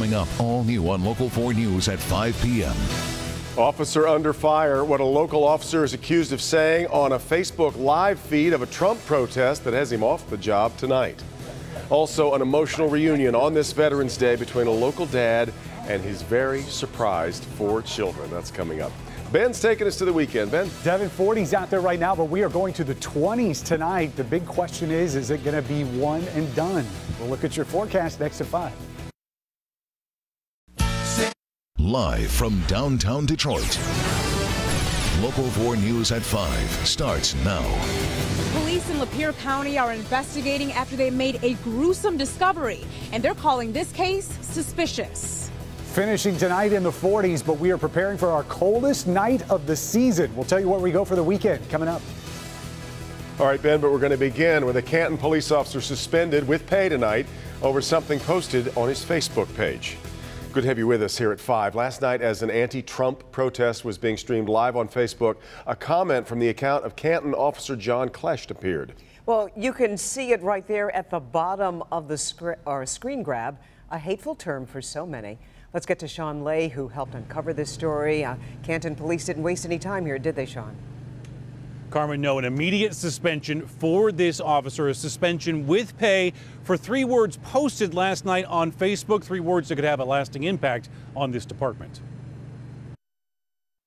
coming up all new on Local 4 News at 5 p.m. Officer under fire, what a local officer is accused of saying on a Facebook live feed of a Trump protest that has him off the job tonight. Also, an emotional reunion on this Veterans Day between a local dad and his very surprised 4 children. That's coming up. Ben's taking us to the weekend. Ben? Devin, 40s out there right now, but we are going to the 20s tonight. The big question is it going to be one and done? We'll look at your forecast next at 5. Live from downtown Detroit. Local 4 News at 5 starts now. Police in Lapeer County are investigating after they made a gruesome discovery, and they're calling this case suspicious. Finishing tonight in the 40s, but we are preparing for our coldest night of the season. We'll tell you where we go for the weekend coming up. All right, Ben, but we're going to begin with a Canton police officer suspended with pay tonight over something posted on his Facebook page. Good to have you with us here at 5. Last night, as an anti-Trump protest was being streamed live on Facebook, a comment from the account of Canton officer John Klesch appeared. Well, you can see it right there at the bottom of the screen grab, a hateful term for so many. Let's get to Sean Lay, who helped uncover this story. Canton police didn't waste any time here, did they, Sean? Carmen, no, an immediate suspension for this officer, a suspension with pay for 3 words posted last night on Facebook, 3 words that could have a lasting impact on this department.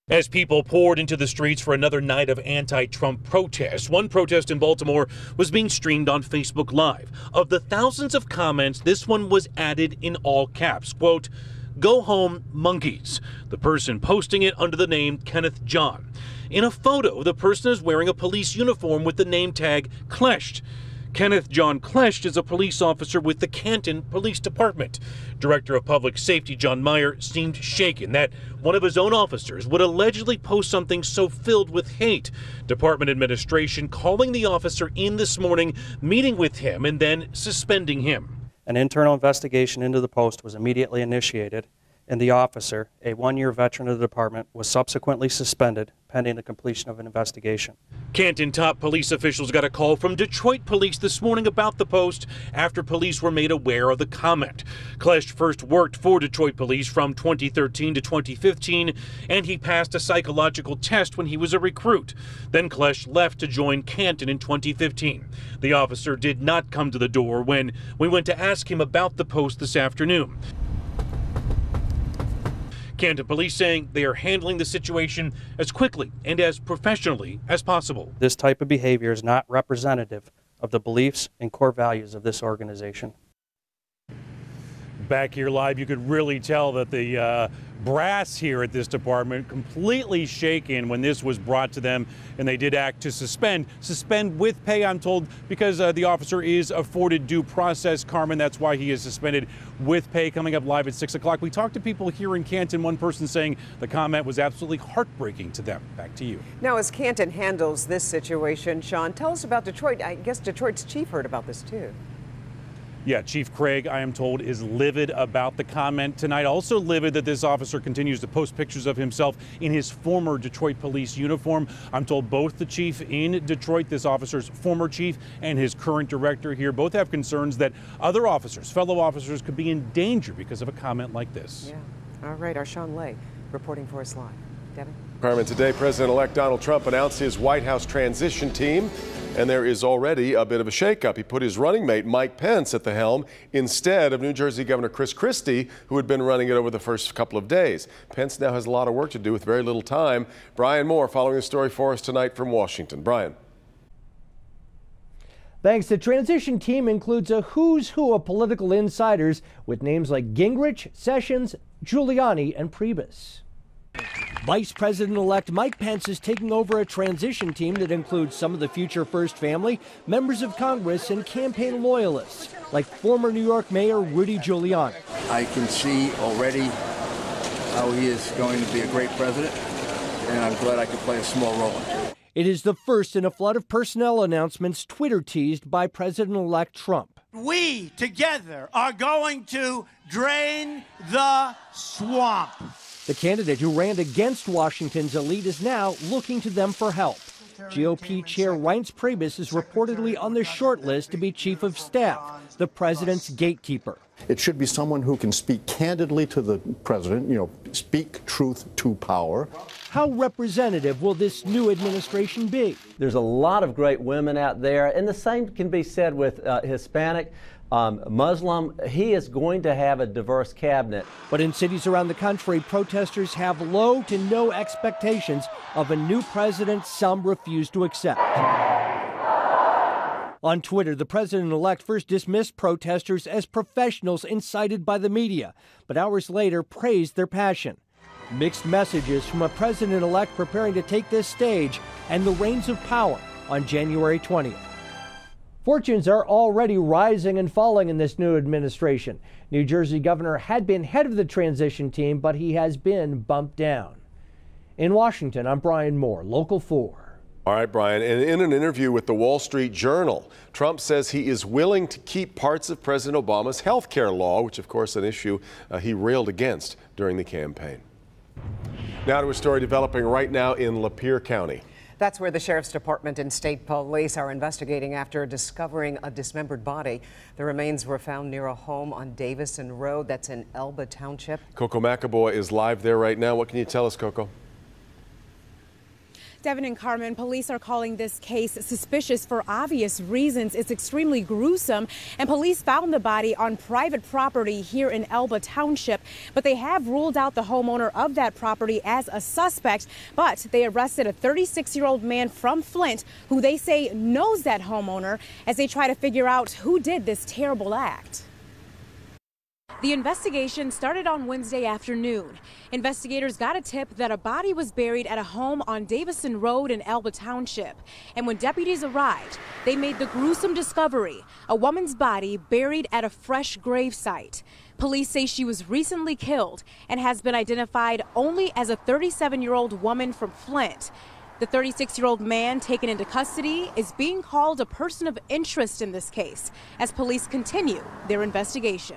As people poured into the streets for another night of anti-Trump protests, one protest in Baltimore was being streamed on Facebook Live. Of the thousands of comments, this one was added in all caps, quote, "Go home, monkeys." The person posting it under the name Kenneth John. In a photo, the person is wearing a police uniform with the name tag Klesch. Kenneth John Klesch is a police officer with the Canton Police Department. Director of Public Safety John Meyer seemed shaken that one of his own officers would allegedly post something so filled with hate. Department administration calling the officer in this morning, meeting with him, and then suspending him. An internal investigation into the post was immediately initiated, and the officer, a 1-year veteran of the department, was subsequently suspended pending the completion of an investigation. Canton top police officials got a call from Detroit police this morning about the post after police were made aware of the comment. Klesch first worked for Detroit police from 2013 to 2015, and he passed a psychological test when he was a recruit. Then Klesch left to join Canton in 2015. The officer did not come to the door when we went to ask him about the post this afternoon. Canton police saying they are handling the situation as quickly and as professionally as possible. This type of behavior is not representative of the beliefs and core values of this organization. Back here live, you could really tell that the brass here at this department completely shaken when this was brought to them, and they did act to suspend with pay, I'm told, because the officer is afforded due process. Carmen, that's why he is suspended with pay. Coming up live at 6 o'clock, we talked to people here in Canton, one person saying the comment was absolutely heartbreaking to them. Back to you. Now, as Canton handles this situation, Sean, tell us about Detroit. I guess Detroit's chief heard about this too. Yeah, Chief Craig, I am told, is livid about the comment tonight. Also livid that this officer continues to post pictures of himself in his former Detroit police uniform. I'm told both the chief in Detroit, this officer's former chief, and his current director here, both have concerns that other officers, fellow officers, could be in danger because of a comment like this. Yeah. All right, our Sean Lay reporting for us live. Devin? Carmen, today President-elect Donald Trump announced his White House transition team, and there is already a bit of a shakeup. He put his running mate Mike Pence at the helm instead of New Jersey Governor Chris Christie, who had been running it over the first couple of days. Pence now has a lot of work to do with very little time. Brian Moore following the story for us tonight from Washington. Brian. Thanks. The transition team includes a who's who of political insiders with names like Gingrich, Sessions, Giuliani, and Priebus. Vice President-elect Mike Pence is taking over a transition team that includes some of the future First Family, members of Congress, and campaign loyalists, like former New York Mayor Rudy Giuliani. I can see already how he is going to be a great president, and I'm glad I could play a small role in it. It is the first in a flood of personnel announcements Twitter teased by President-elect Trump. We together are going to drain the swamp. The candidate who ran against Washington's elite is now looking to them for help. GOP Chair Reince Priebus is reportedly on the short list to be chief of staff, the president's gatekeeper. It should be someone who can speak candidly to the president, speak truth to power. How representative will this new administration be? There's a lot of great women out there, and the same can be said with Hispanic, Muslim. He is going to have a diverse cabinet. But in cities around the country, protesters have low to no expectations of a new president some refuse to accept. On Twitter, the president-elect first dismissed protesters as professionals incited by the media, but hours later praised their passion. Mixed messages from a president-elect preparing to take this stage and the reins of power on January 20th. Fortunes are already rising and falling in this new administration. New Jersey governor had been head of the transition team, but he has been bumped down. In Washington, I'm Brian Moore, Local 4. All right, Brian, and in an interview with the Wall Street Journal, Trump says he is willing to keep parts of President Obama's health care law, which of course an issue he railed against during the campaign. Now to a story developing right now in Lapeer County. That's where the Sheriff's Department and State Police are investigating after discovering a dismembered body. The remains were found near a home on Davison Road. That's in Elba Township. Coco McAvoy is live there right now. What can you tell us, Coco? Devin and Carmen, police are calling this case suspicious for obvious reasons. It's extremely gruesome, and police found the body on private property here in Elba Township, but they have ruled out the homeowner of that property as a suspect. But they arrested a 36-year-old man from Flint who they say knows that homeowner as they try to figure out who did this terrible act. The investigation started on Wednesday afternoon. Investigators got a tip that a body was buried at a home on Davison Road in Elba Township. And when deputies arrived, they made the gruesome discovery, a woman's body buried at a fresh grave site. Police say she was recently killed and has been identified only as a 37-year-old woman from Flint. The 36-year-old man taken into custody is being called a person of interest in this case as police continue their investigation.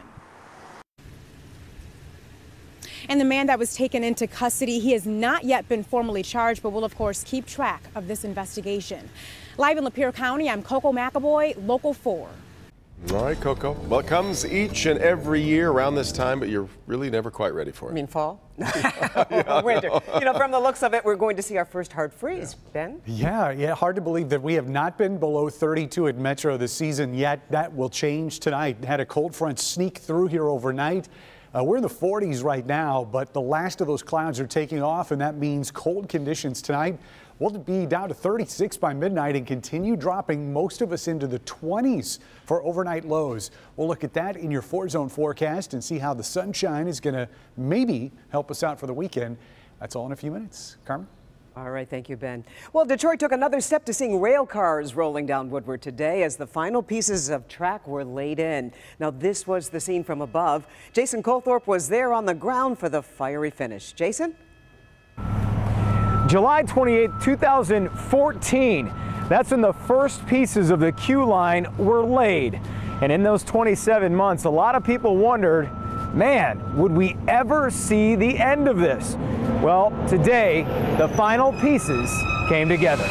And the man that was taken into custody, he has not yet been formally charged, but will, of course, keep track of this investigation. Live in Lapeer County, I'm Coco McAvoy, Local 4. All right, Coco. Well, it comes each and every year around this time, but you're really never quite ready for it. You mean fall? Winter. From the looks of it, we're going to see our first hard freeze. Ben? Yeah, hard to believe that we have not been below 32 at Metro this season yet. That will change tonight. Had a cold front sneak through here overnight. We're in the 40s right now, but the last of those clouds are taking off, and that means cold conditions tonight. We'll be down to 36 by midnight and continue dropping most of us into the 20s for overnight lows. We'll look at that in your 4-zone forecast and see how the sunshine is going to maybe help us out for the weekend. That's all in a few minutes. Carmen? All right, thank you, Ben. Well, Detroit took another step to seeing rail cars rolling down Woodward today as the final pieces of track were laid in. Now, this was the scene from above. Jason Colthorpe was there on the ground for the fiery finish. Jason? July 28, 2014. That's when the first pieces of the Q line were laid. And in those 27 months, a lot of people wondered, man, would we ever see the end of this? Well, today, the final pieces came together.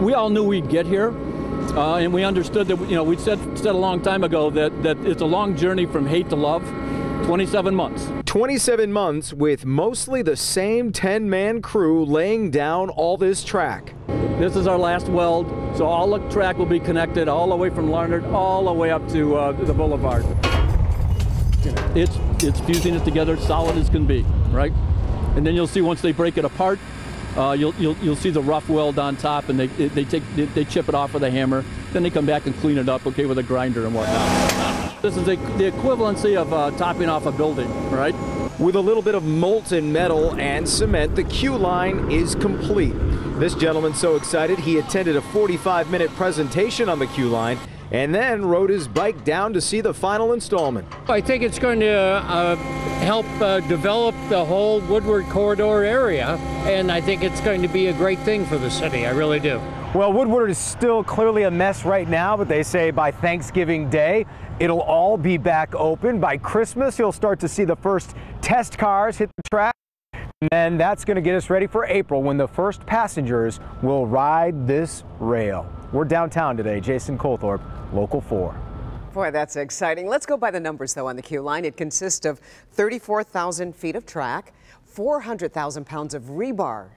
We all knew we'd get here, and we understood that, we said a long time ago that it's a long journey from hate to love. 27 months. 27 months with mostly the same 10-man crew laying down all this track. This is our last weld, so all the track will be connected all the way from Larned all the way up to the boulevard. It's fusing it together solid as can be, right? And then you'll see once they break it apart, you'll see the rough weld on top, and they chip it off with a hammer. Then they come back and clean it up, okay, with a grinder and whatnot. This is the equivalency of topping off a building, right? With a little bit of molten metal and cement, the Q line is complete. This gentleman's so excited he attended a 45-minute presentation on the Q line and then rode his bike down to see the final installment. I think it's going to help develop the whole Woodward corridor area, and I think it's going to be a great thing for the city. I really do. Well, Woodward is still clearly a mess right now, but they say by Thanksgiving Day, it'll all be back open. By Christmas, you'll start to see the first test cars hit the track. And that's going to get us ready for April when the first passengers will ride this rail. We're downtown today. Jason Colthorpe, Local 4. Boy, that's exciting. Let's go by the numbers, though, on the Q line. It consists of 34,000 feet of track, 400,000 pounds of rebar.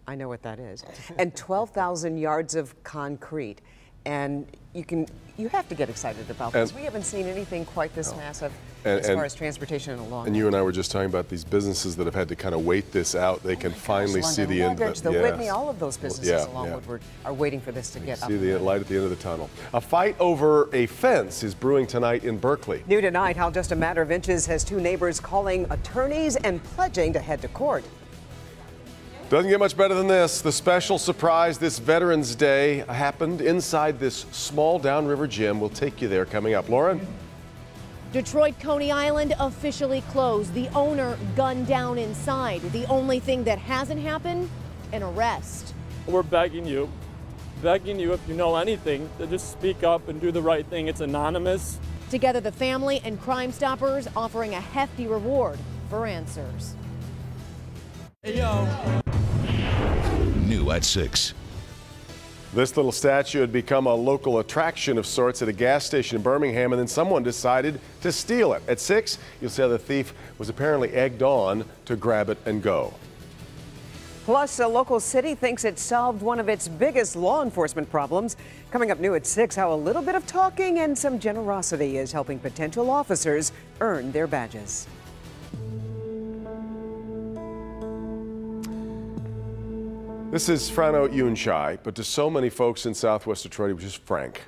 I know what that is. And 12,000 yards of concrete. And you have to get excited about this. We haven't seen anything quite this massive as far as transportation in a long time. And you and I were just talking about these businesses that have had to kind of wait this out. They can finally see the end of it. The Whitney, all of those businesses along Woodward are waiting for this to get up. See the light at the end of the tunnel. A fight over a fence is brewing tonight in Berkeley. New tonight, how just a matter of inches has two neighbors calling attorneys and pledging to head to court. Doesn't get much better than this. The special surprise this Veterans Day happened inside this small downriver gym. We'll take you there coming up. Lauren? Detroit Coney Island officially closed. The owner gunned down inside. The only thing that hasn't happened, an arrest. We're begging you if you know anything, to just speak up and do the right thing. It's anonymous. Together, the family and Crime Stoppers offering a hefty reward for answers. Hey, yo. New at 6. This little statue had become a local attraction of sorts at a gas station in Birmingham, and then someone decided to steal it. At 6, you'll see how the thief was apparently egged on to grab it and go. Plus, a local city thinks it solved one of its biggest law enforcement problems. Coming up new at 6, how a little bit of talking and some generosity is helping potential officers earn their badges. This is Frano Yunchai, but to so many folks in Southwest Detroit, he was just Frank.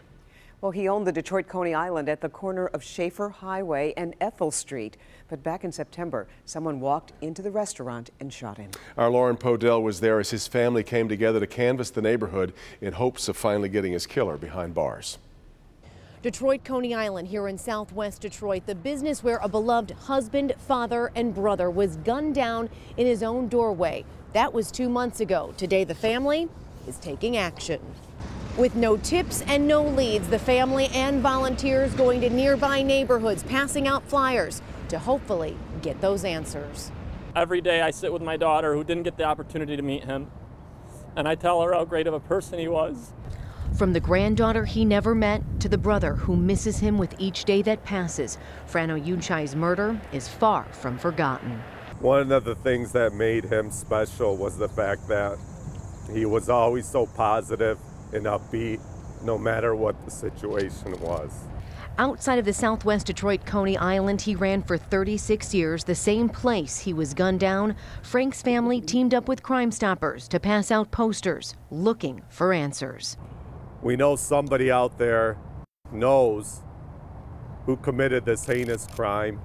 Well, he owned the Detroit Coney Island at the corner of Schaefer Highway and Ethel Street. But back in September, someone walked into the restaurant and shot him. Our Lauren Podell was there as his family came together to canvass the neighborhood in hopes of finally getting his killer behind bars. Detroit Coney Island here in Southwest Detroit, the business where a beloved husband, father, and brother was gunned down in his own doorway. That was 2 months ago. Today, the family is taking action. With no tips and no leads, the family and volunteers going to nearby neighborhoods, passing out flyers to hopefully get those answers. Every day I sit with my daughter who didn't get the opportunity to meet him, and I tell her how great of a person he was. From the granddaughter he never met to the brother who misses him with each day that passes, Frano Yunchai's murder is far from forgotten. One of the things that made him special was the fact that he was always so positive and upbeat, no matter what the situation was. Outside of the Southwest Detroit Coney Island, he ran for 36 years, the same place he was gunned down. Frank's family teamed up with Crime Stoppers to pass out posters looking for answers. We know somebody out there knows who committed this heinous crime.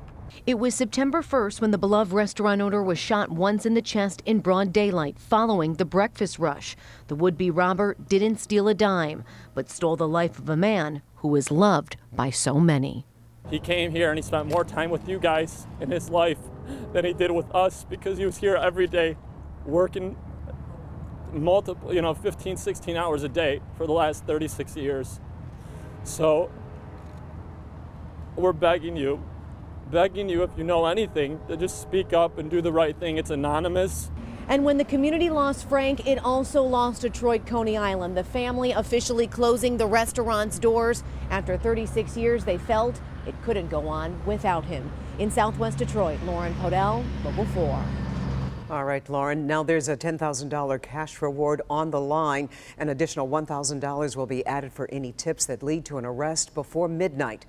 It was September 1st when the beloved restaurant owner was shot once in the chest in broad daylight following the breakfast rush. The would-be robber didn't steal a dime, but stole the life of a man who was loved by so many. He came here and he spent more time with you guys in his life than he did with us, because he was here every day working multiple, 15, 16 hours a day for the last 36 years. So we're begging you if you know anything, to just speak up and do the right thing. It's anonymous. And when the community lost Frank, it also lost Detroit Coney Island. The family officially closing the restaurant's doors. After 36 years, they felt it couldn't go on without him. In Southwest Detroit, Lauren Podell, Local 4. All right, Lauren, now there's a $10,000 cash reward on the line. An additional $1,000 will be added for any tips that lead to an arrest before midnight.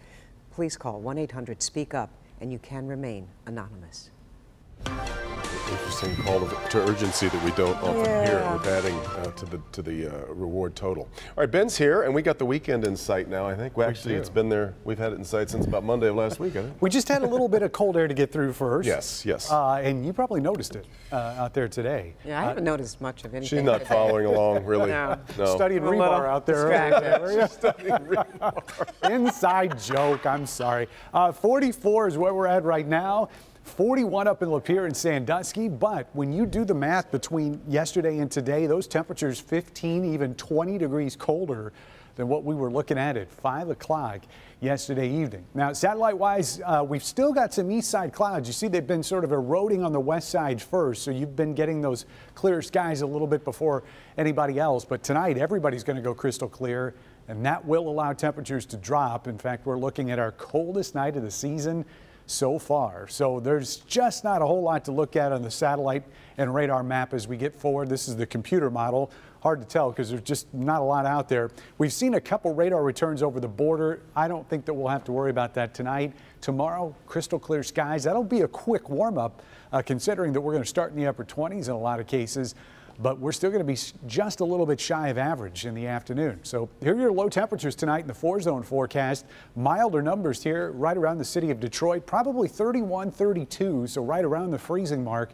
Please call 1-800-SPEAK-UP, and you can remain anonymous. Interesting call to urgency that we don't often hear with adding to the reward total. All right, Ben's here, and we got the weekend in sight now, I think. Well, actually, it's been there. We've had it in sight since about Monday of last week, I think. We just had a little bit of cold air to get through first. Yes. And you probably noticed it out there today. Yeah, I haven't noticed much of anything. She's not following along, really. No. Studying rebar out there earlier. Studying rebar. Inside joke, I'm sorry. 44 is where we're at right now. 41 up in Lapeer and Sandusky, but when you do the math between yesterday and today, those temperatures 15, even 20 degrees colder than what we were looking at 5 o'clock yesterday evening. Now, satellite-wise, we've still got some east side clouds. You see they've been sort of eroding on the west side first, so you've been getting those clear skies a little bit before anybody else. But tonight, everybody's going to go crystal clear, and that will allow temperatures to drop. In fact, we're looking at our coldest night of the season so far. So there's just not a whole lot to look at on the satellite and radar map as we get forward. This is the computer model. Hard to tell because there's just not a lot out there. We've seen a couple radar returns over the border. I don't think that we'll have to worry about that tonight. Tomorrow, crystal clear skies. That'll be a quick warm up considering that we're going to start in the upper 20s in a lot of cases. But we're still going to be just a little bit shy of average in the afternoon. So here are your low temperatures tonight in the 4-zone forecast. Milder numbers here right around the city of Detroit, probably 31, 32, so right around the freezing mark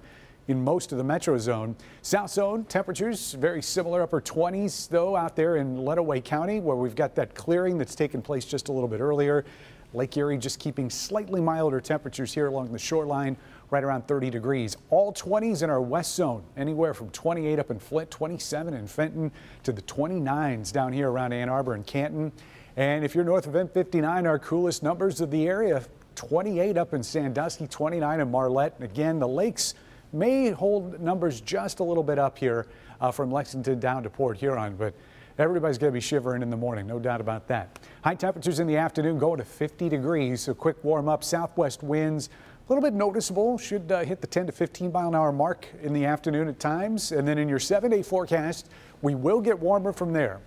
in most of the metro zone. South zone temperatures very similar, upper 20s though out there in Letaway County where we've got that clearing that's taken place just a little bit earlier. Lake Erie just keeping slightly milder temperatures here along the shoreline, right around 30 degrees. All 20s in our west zone, anywhere from 28 up in Flint, 27 in Fenton, to the 29s down here around Ann Arbor and Canton. And if you're north of M59, our coolest numbers of the area, 28 up in Sandusky, 29 in Marlette. And again, the lakes may hold numbers just a little bit up here from Lexington down to Port Huron, but everybody's going to be shivering in the morning, no doubt about that. High temperatures in the afternoon going to 50 degrees, so quick warm up. Southwest winds, a little bit noticeable, should hit the 10 to 15 mile an hour mark in the afternoon at times. And then in your 7-day forecast, we will get warmer from there.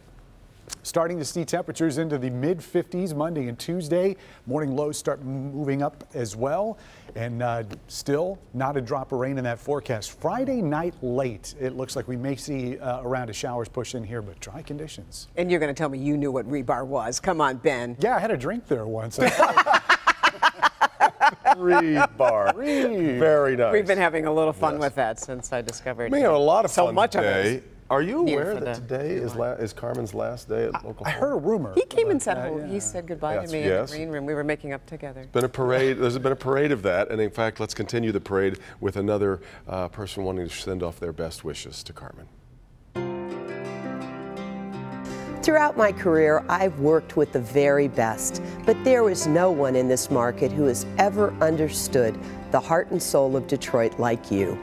Starting to see temperatures into the mid 50s Monday and Tuesday. Morning lows start moving up as well. And still not a drop of rain in that forecast. Friday night late, it looks like we may see a round of showers push in here, but dry conditions. And you're going to tell me you knew what rebar was. Come on, Ben. Yeah, I had a drink there once. Rebar. Very nice. We've been having a little fun with that since I discovered We had a lot of fun so much today. Of it. Are you aware that today is Carmen's last day at local? I heard a rumor. He came and said hello. He said goodbye to me in the green room. We were making up together. Been a parade. There's been a parade of that, and in fact, let's continue the parade with another person wanting to send off their best wishes to Carmen. Throughout my career, I've worked with the very best, but there is no one in this market who has ever understood the heart and soul of Detroit like you.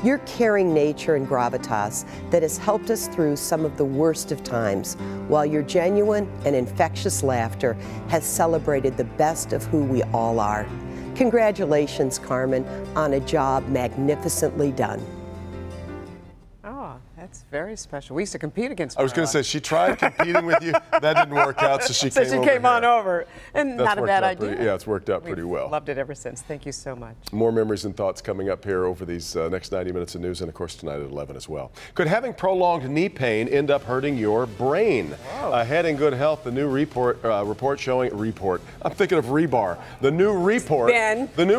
Your caring nature and gravitas that has helped us through some of the worst of times, while your genuine and infectious laughter has celebrated the best of who we all are. Congratulations, Carmen, on a job magnificently done. Oh, that's very special. We used to compete against I was going to say, she tried competing with you. That didn't work out, so she came on over. And That's not a bad idea. Yeah, it's worked out pretty well. Loved it ever since. Thank you so much. More memories and thoughts coming up here over these next 90 minutes of news, and of course tonight at 11 as well. Could having prolonged knee pain end up hurting your brain? Ahead in good health, the new report showing I'm thinking of rebar. The new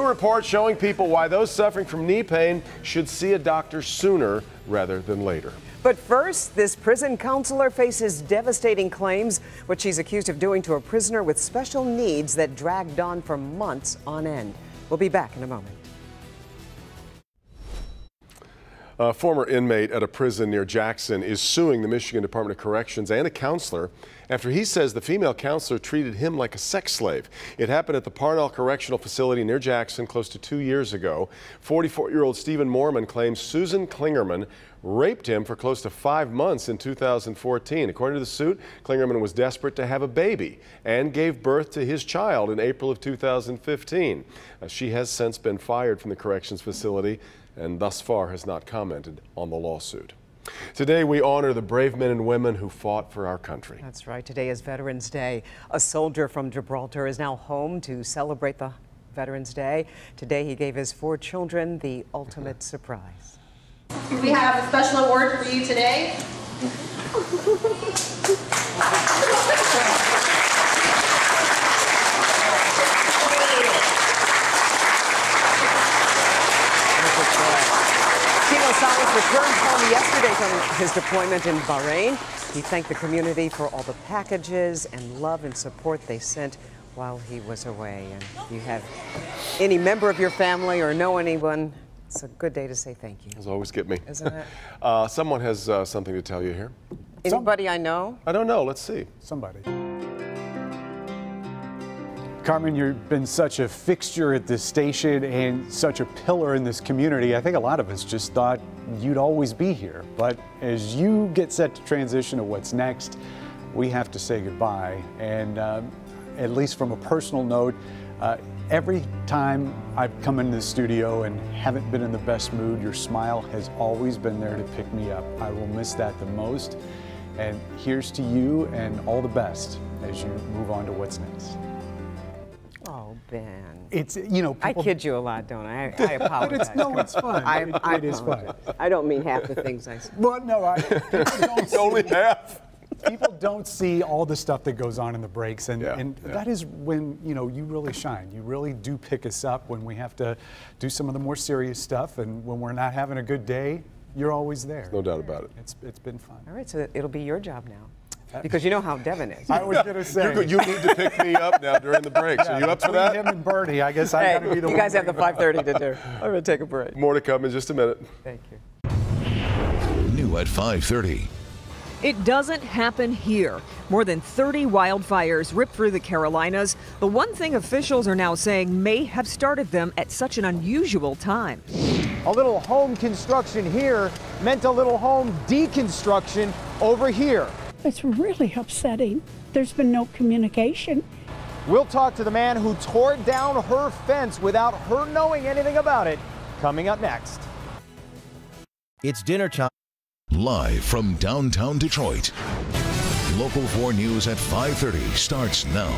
report showing people why those suffering from knee pain should see a doctor sooner rather than later. But first, this prison counselor faces devastating claims, what she's accused of doing to a prisoner with special needs that dragged on for months on end. We'll be back in a moment. A former inmate at a prison near Jackson is suing the Michigan Department of Corrections and a counselor after he says the female counselor treated him like a sex slave. It happened at the Parnell Correctional Facility near Jackson close to 2 years ago. 44-year-old Stephen Moorman claims Susan Klingerman raped him for close to 5 months in 2014. According to the suit, Klingerman was desperate to have a baby and gave birth to his child in April of 2015. She has since been fired from the corrections facility and thus far has not commented on the lawsuit. Today we honor the brave men and women who fought for our country. That's right. Today is Veterans Day. A soldier from Gibraltar is now home to celebrate the Veterans Day. Today he gave his 4 children the ultimate surprise. We have a special award for you today. Returned home yesterday from his deployment in Bahrain. He thanked the community for all the packages and love and support they sent while he was away. And if you have any member of your family or know anyone It's a good day to say thank you. Those always get me. Isn't it? Someone has something to tell you here. Anybody I know? I don't know. Let's see. Somebody. Carmen, you've been such a fixture at this station and such a pillar in this community. I think a lot of us just thought you'd always be here. But as you get set to transition to what's next, we have to say goodbye. And at least from a personal note, every time I've come into the studio and haven't been in the best mood, your smile has always been there to pick me up. I will miss that the most. And here's to you and all the best as you move on to what's next. Oh, Ben. It's, you know, I kid you a lot, don't I? I apologize. It's fun. It is fun. I don't mean half the things I say. Well, no, people don't see, only half. People don't see all the stuff that goes on in the breaks, and Yeah. that is when, you know, you really shine. You really do pick us up when we have to do some of the more serious stuff, and when we're not having a good day, you're always there. No doubt about it. It's been fun. All right, so it'll be your job now. Because you know how Devin is. I was going to say. You need to pick me up now during the breaks. Are you up for Between that? him and Bernie, I guess I got to be the one. You guys have the 5:30 to do. I'm going to take a break. More to come in just a minute. Thank you. New at 5:30. It doesn't happen here. More than 30 wildfires ripped through the Carolinas. The one thing officials are now saying may have started them at such an unusual time. A little home construction here meant a little home deconstruction over here. It's really upsetting. There's been no communication. We'll talk to the man who tore down her fence without her knowing anything about it, coming up next. It's dinner time. Live from downtown Detroit. Local 4 News at 5:30 starts now.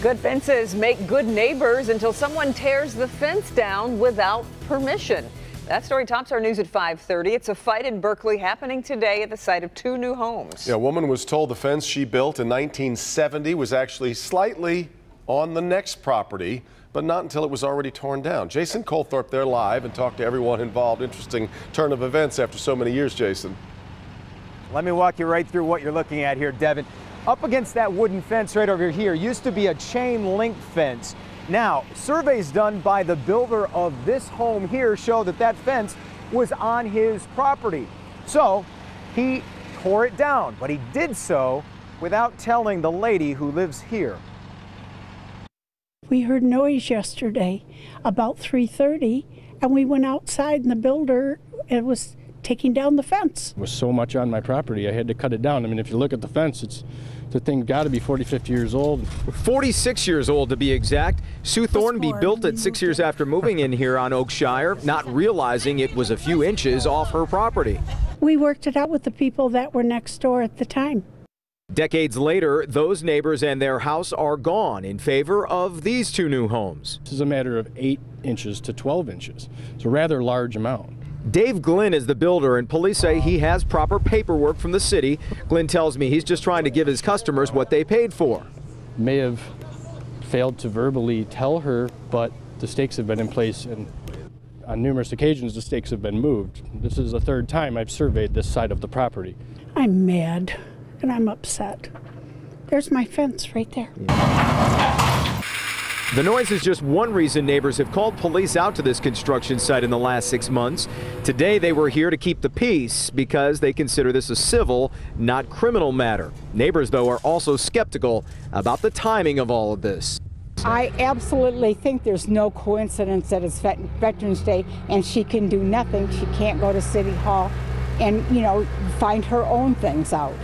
Good fences make good neighbors until someone tears the fence down without permission. That story tops our news at 5:30. It's a fight in Berkeley happening today at the site of 2 new homes. Yeah, a woman was told the fence she built in 1970 was actually slightly on the next property, but not until it was already torn down. Jason Colthorpe there live and talked to everyone involved. Interesting turn of events after so many years, Jason. Let me walk you right through what you're looking at here, Devin. Up against that wooden fence right over here used to be a chain link fence. Now, surveys done by the builder of this home here show that that fence was on his property. So he tore it down, but he did so without telling the lady who lives here. We heard noise yesterday about 3:30, and we went outside, and the builder was taking down the fence. There was so much on my property, I had to cut it down. I mean, if you look at the fence, the thing got to be 40, 50 years old. 46 years old to be exact. Sue Thornby built it 6 years after moving in here on Oakshire, not realizing it was a few inches off her property. We worked it out with the people that were next door at the time. Decades later, those neighbors and their house are gone in favor of these 2 new homes. This is a matter of 8 inches to 12 inches. It's a rather large amount. Dave Glynn is the builder, and police say he has proper paperwork from the city. Glynn tells me he's just trying to give his customers what they paid for. May have failed to verbally tell her, but the stakes have been in place, and on numerous occasions the stakes have been moved. This is the 3rd time I've surveyed this side of the property. I'm mad, and I'm upset. There's my fence right there. The noise is just one reason neighbors have called police out to this construction site in the last 6 months. Today they were here to keep the peace because they consider this a civil, not criminal matter. Neighbors, though, are also skeptical about the timing of all of this. I absolutely think there's no coincidence that it's Veterans Day and she can do nothing. She can't go to City Hall and, you know, find her own things out.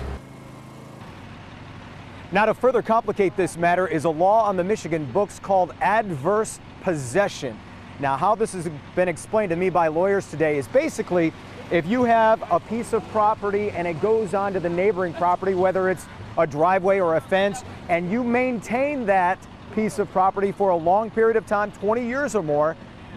Now, to further complicate this matter is a law on the Michigan books called adverse possession. Now, how this has been explained to me by lawyers today is basically if you have a piece of property and it goes onto the neighboring property, whether it's a driveway or a fence, and you maintain that piece of property for a long period of time, 20 years or more,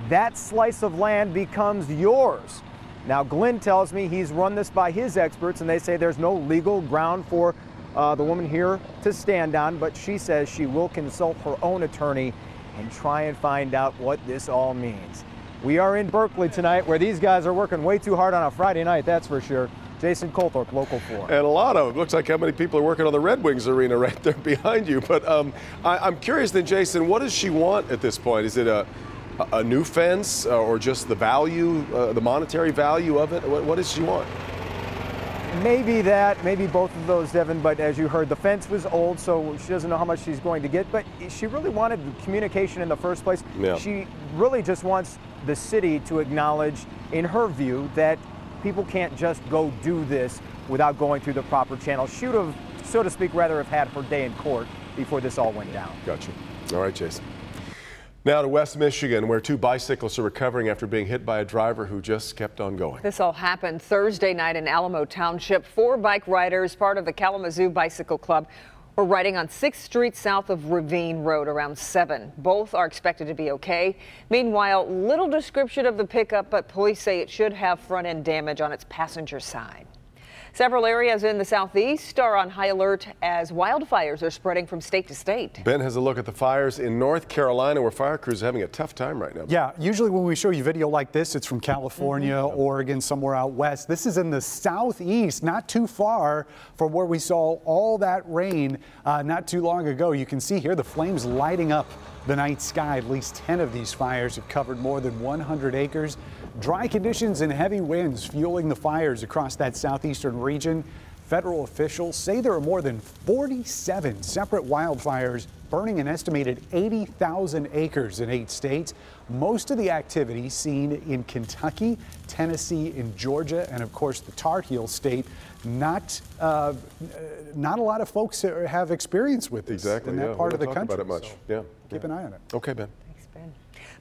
that slice of land becomes yours. Now, Glenn tells me he's run this by his experts, and they say there's no legal ground for the woman here to stand on, but she says she will consult her own attorney and try and find out what this all means. We are in Berkeley tonight, where these guys are working way too hard on a Friday night, that's for sure. Jason Colthorpe, Local 4. And a lot of it. Looks like how many people are working on the Red Wings arena right there behind you. But I'm curious then, Jason, what does she want at this point? Is it a new fence or just the value, the monetary value of it? What does she want? Maybe that, maybe both of those, Devin, but as you heard, the fence was old, so she doesn't know how much she's going to get, but she really wanted communication in the first place. Yeah. She really just wants the city to acknowledge, in her view, that people can't just go do this without going through the proper channel. She would have, so to speak, rather have had her day in court before this all went down. Gotcha. All right, Jason. Now to West Michigan, where 2 bicyclists are recovering after being hit by a driver who just kept on going. This all happened Thursday night in Alamo Township. 4 bike riders, part of the Kalamazoo Bicycle Club, were riding on 6th Street south of Ravine Road around 7. Both are expected to be okay. Meanwhile, little description of the pickup, but police say it should have front-end damage on its passenger side. Several areas in the southeast are on high alert as wildfires are spreading from state to state. Ben has a look at the fires in North Carolina, where fire crews are having a tough time right now. Yeah, usually when we show you video like this, it's from California, Oregon, somewhere out west. This is in the southeast, not too far from where we saw all that rain not too long ago. You can see here the flames lighting up the night sky. At least 10 of these fires have covered more than 100 acres. Dry conditions and heavy winds fueling the fires across that southeastern region. Federal officials say there are more than 47 separate wildfires burning an estimated 80,000 acres in 8 states. Most of the activity seen in Kentucky, Tennessee, and Georgia, and of course the Tar Heel state. Not a lot of folks have experience with this in that part of the country. About it much. Yeah. Keep an eye on it. Okay, Ben.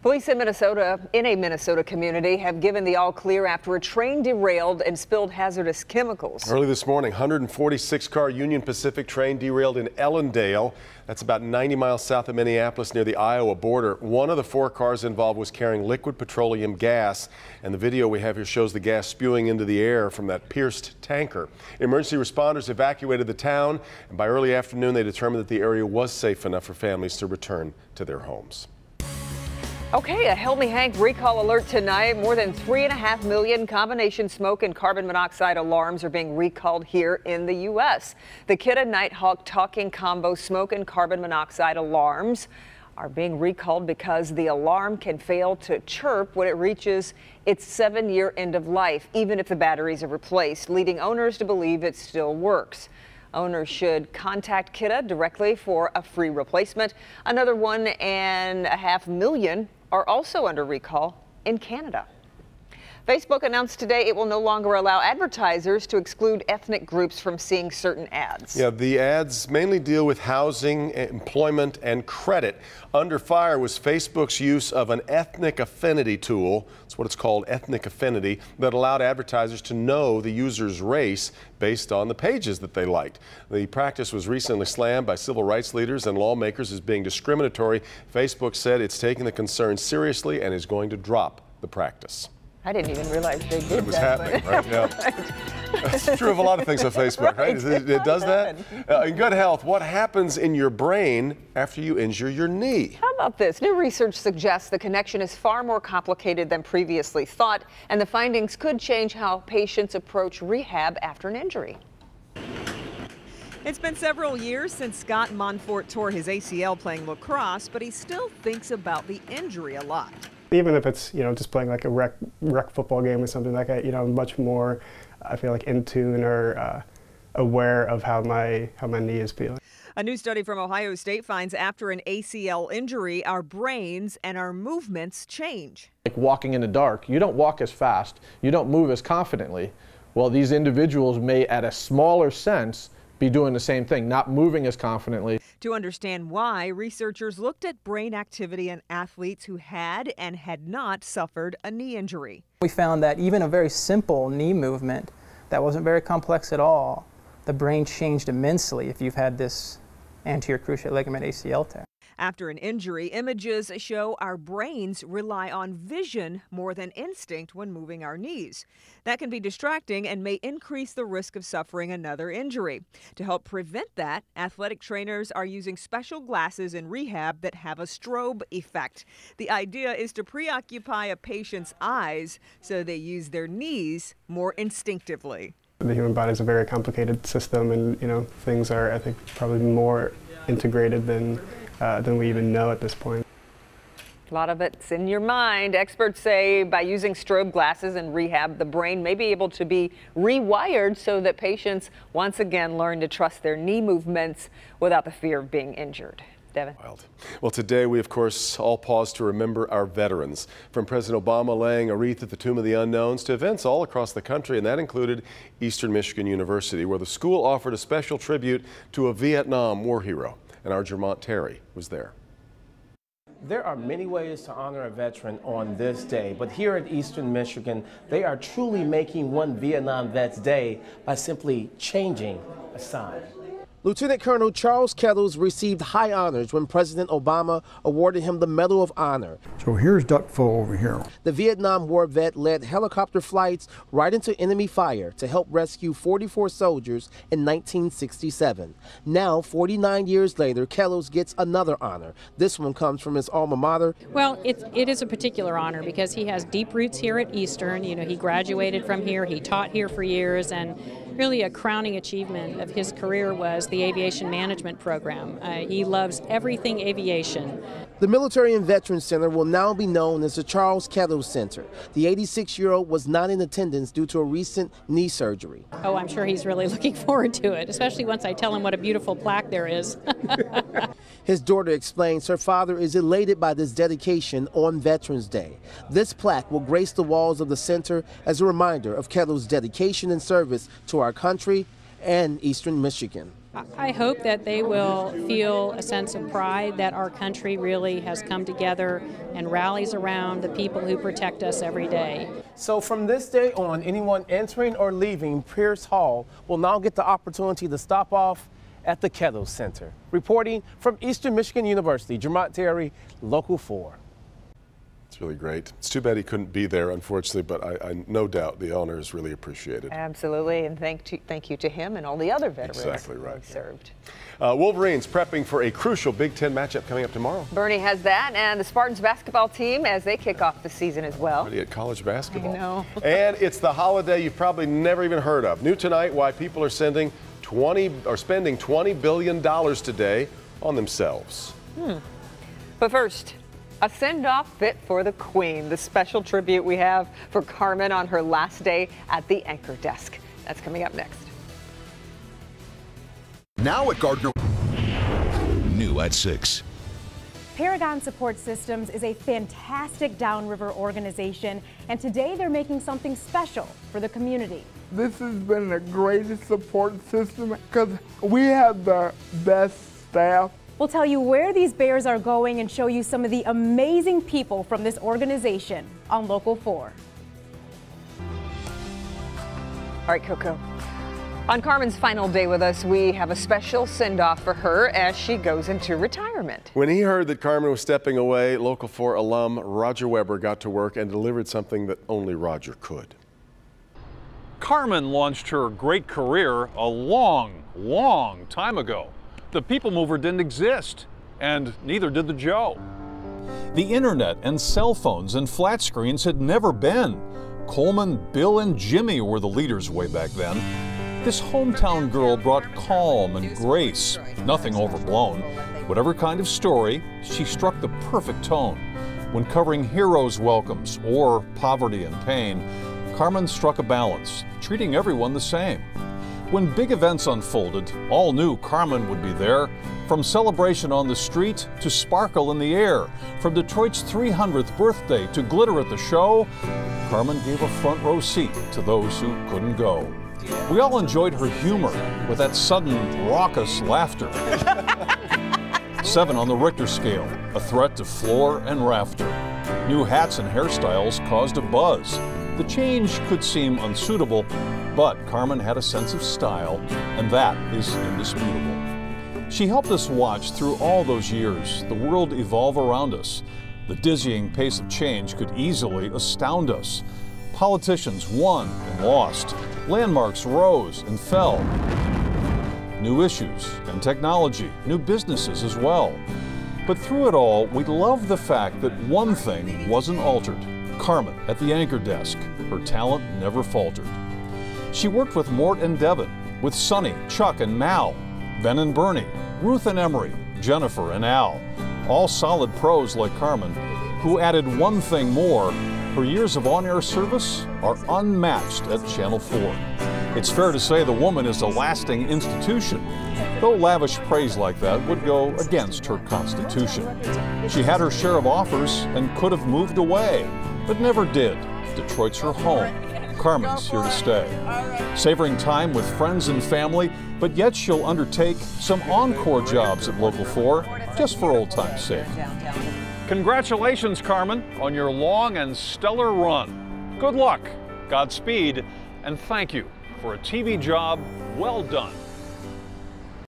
Police in a Minnesota community have given the all clear after a train derailed and spilled hazardous chemicals. Early this morning, 146-car Union Pacific train derailed in Ellendale. That's about 90 miles south of Minneapolis near the Iowa border. One of the 4 cars involved was carrying liquid petroleum gas, and the video we have here shows the gas spewing into the air from that pierced tanker. Emergency responders evacuated the town, and by early afternoon they determined that the area was safe enough for families to return to their homes. Okay, a Help Me Hank recall alert tonight. More than 3.5 million combination smoke and carbon monoxide alarms are being recalled here in the U.S. The Kidde Nighthawk talking combo smoke and carbon monoxide alarms are being recalled because the alarm can fail to chirp when it reaches its 7-year end of life, even if the batteries are replaced, leading owners to believe it still works. Owners should contact Kidde directly for a free replacement. Another 1.5 million are also under recall in Canada. Facebook announced today it will no longer allow advertisers to exclude ethnic groups from seeing certain ads. Yeah, the ads mainly deal with housing, employment, and credit. Under fire was Facebook's use of an ethnic affinity tool. That's what it's called, ethnic affinity, that allowed advertisers to know the user's race based on the pages that they liked. The practice was recently slammed by civil rights leaders and lawmakers as being discriminatory. Facebook said it's taking the concern seriously and is going to drop the practice. I didn't even realize they did that. It was happening, right? Yeah. That's true of a lot of things on Facebook, right? It does that. In good health, what happens in your brain after you injure your knee? How about this? New research suggests the connection is far more complicated than previously thought, and the findings could change how patients approach rehab after an injury. It's been several years since Scott Monfort tore his ACL playing lacrosse, but he still thinks about the injury a lot. Even if it's, just playing like a rec football game or something like that, much more, I feel like, in tune or aware of how my knee is feeling. A new study from Ohio State finds after an ACL injury, our brains and our movements change. Like walking in the dark, you don't walk as fast, you don't move as confidently. Well, these individuals may, at a smaller sense, be doing the same thing, not moving as confidently. To understand why, researchers looked at brain activity in athletes who had and had not suffered a knee injury. We found that even a very simple knee movement that wasn't very complex at all, the brain changed immensely if you've had this anterior cruciate ligament ACL tear. After an injury, images show our brains rely on vision more than instinct when moving our knees. That can be distracting and may increase the risk of suffering another injury. To help prevent that, athletic trainers are using special glasses in rehab that have a strobe effect. The idea is to preoccupy a patient's eyes so they use their knees more instinctively. The human body is a very complicated system, and things are, I think, probably more integrated than we even know at this point. A lot of it's in your mind. Experts say by using strobe glasses in rehab, the brain may be able to be rewired so that patients once again learn to trust their knee movements without the fear of being injured. Devin. Wild. Well, today we, of course, all pause to remember our veterans. From President Obama laying a wreath at the Tomb of the Unknowns to events all across the country, and that included Eastern Michigan University, where the school offered a special tribute to a Vietnam war hero. And our Jermont Terry was there. There are many ways to honor a veteran on this day, but here at Eastern Michigan, they are truly making one Vietnam Vets Day by simply changing a sign. Lieutenant Colonel Charles Kettles received high honors when President Obama awarded him the Medal of Honor. So here's Duck Pho over here. The Vietnam War vet led helicopter flights right into enemy fire to help rescue 44 soldiers in 1967. Now, 49 years later, Kettles gets another honor. This one comes from his alma mater. Well, it is a particular honor because he has deep roots here at Eastern. You know, he graduated from here, he taught here for years, and really a crowning achievement of his career was the aviation management program. He loves everything aviation. The Military and Veterans Center will now be known as the Charles Kettles Center. The 86-year-old was not in attendance due to a recent knee surgery. Oh, I'm sure he's really looking forward to it, especially once I tell him what a beautiful plaque there is. His daughter explains her father is elated by this dedication on Veterans Day. This plaque will grace the walls of the center as a reminder of Kettles' dedication and service to our country and Eastern Michigan. I hope that they will feel a sense of pride that our country really has come together and rallies around the people who protect us every day. So from this day on, anyone entering or leaving Pierce Hall will now get the opportunity to stop off at the Kettles Center. Reporting from Eastern Michigan University, Jermont Terry, Local 4. It's really great. It's too bad he couldn't be there, unfortunately, but I no doubt the honor is really appreciated. Absolutely, and thank you to him and all the other veterans exactly right. who served. Wolverines prepping for a crucial Big Ten matchup coming up tomorrow. Bernie has that, and the Spartans basketball team as they kick off the season as well. Ready at college basketball. I know. And it's the holiday you've probably never even heard of. New tonight, why people are spending $20 billion today on themselves. But first, a send-off fit for the Queen, the special tribute we have for Carmen on her last day at the anchor desk. That's coming up next. Now at Gardner. New at 6. Paragon Support Systems is a fantastic downriver organization, and today they're making something special for the community. This has been the greatest support system because we have the best staff. We'll tell you where these bears are going and show you some of the amazing people from this organization on Local 4. All right, Coco. On Carmen's final day with us, we have a special send-off for her as she goes into retirement. When he heard that Carmen was stepping away, Local 4 alum Roger Weber got to work and delivered something that only Roger could. Carmen launched her great career a long time ago. The People Mover didn't exist, and neither did the Joe. The internet and cell phones and flat screens had never been. Coleman, Bill, and Jimmy were the leaders way back then. This hometown girl brought calm and grace, nothing overblown. Whatever kind of story, she struck the perfect tone. When covering heroes' welcomes or poverty and pain, Carmen struck a balance, treating everyone the same. When big events unfolded, all knew Carmen would be there. From celebration on the street to sparkle in the air, from Detroit's 300th birthday to glitter at the show, Carmen gave a front row seat to those who couldn't go. We all enjoyed her humor with that sudden raucous laughter. 7 on the Richter scale, a threat to floor and rafter. New hats and hairstyles caused a buzz. The change could seem unsuitable, but Carmen had a sense of style, and that is indisputable. She helped us watch through all those years the world evolve around us. The dizzying pace of change could easily astound us. Politicians won and lost. Landmarks rose and fell. New issues and technology, new businesses as well. But through it all, we love the fact that one thing wasn't altered. Carmen at the anchor desk, her talent never faltered. She worked with Mort and Devin, with Sonny, Chuck, and Mal, Ben and Bernie, Ruth and Emery, Jennifer and Al, all solid pros like Carmen, who added one thing more. Her years of on-air service are unmatched at Channel 4. It's fair to say the woman is a lasting institution, though lavish praise like that would go against her constitution. She had her share of offers and could have moved away, but never did. Detroit's her home. Carmen's here to stay. Savoring time with friends and family, but yet she'll undertake some encore jobs at Local 4, just for old time's sake. Congratulations, Carmen, on your long and stellar run. Good luck, Godspeed, and thank you for a TV job well done.